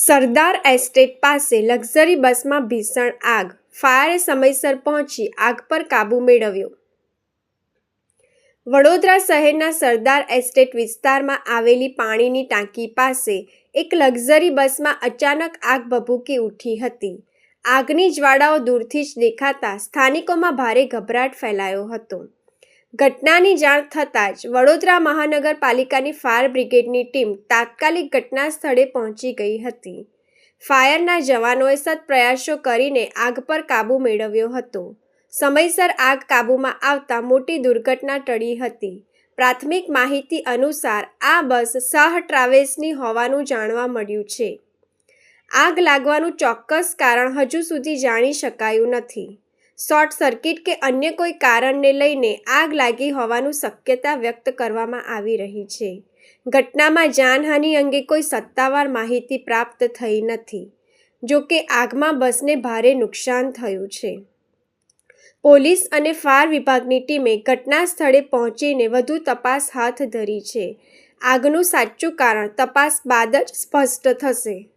સરદાર estate પાસે luxury બસમાં ભીષણ આગ, ફાયરે સમયસર પહોંચી આગ પર કાબૂ મેળવ્યો. વડોદરા શહેરના સરદાર એસ્ટેટ વિસ્તારમાં આવેલી પાણીની ટાંકી પાસે એક લક્ઝરી બસમાં અચાનક આગ ભભૂકી ઉઠી હતી. આગની જ્વાળાઓ દૂરથી જ દેખાતા સ્થાનિકોમાં ભારે ગભરાટ ફેલાયો હતો. ઘટનાની જાણ થતાં જ વડોદરા મહાનગરપાલિકાની ફાયર બ્રિગેડની ટીમ તાત્કાલિક ઘટના સ્થળે પહોંચી ગઈ હતી. ફાયરના જવાનોએ સતત પ્રયાસો કરીને આગ પર કાબૂ મેળવ્યો હતો. સમયસર આગ કાબૂમાં આવતા મોટી દુર્ઘટના ટળી હતી. પ્રાથમિક માહિતી અનુસાર આ બસ શાહ ટ્રાવેલ્સની હોવાનું જાણવા મળ્યું છે. આગ લાગવાનું ચોક્કસ કારણ હજુ સુધી જાણી શકાયું નથી. શોર્ટ સર્કિટ કે અન્ય કોઈ કારણને લઈને આગ લાગી હોવાની શક્યતા વ્યક્ત કરવામાં આવી રહી છે. ઘટનામાં જાનહાનિ અંગે કોઈ સત્તાવાર માહિતી પ્રાપ્ત થઈ નથી. જોકે આગમાં બસને ભારે નુકસાન થયું છે. પોલીસ અને ફાયર વિભાગની ટીમે ઘટના સ્થળે પહોંચીને વધુ તપાસ હાથ ધરી છે. આગનું સાચું કારણ તપાસ બાદ જ સ્પષ્ટ થશે.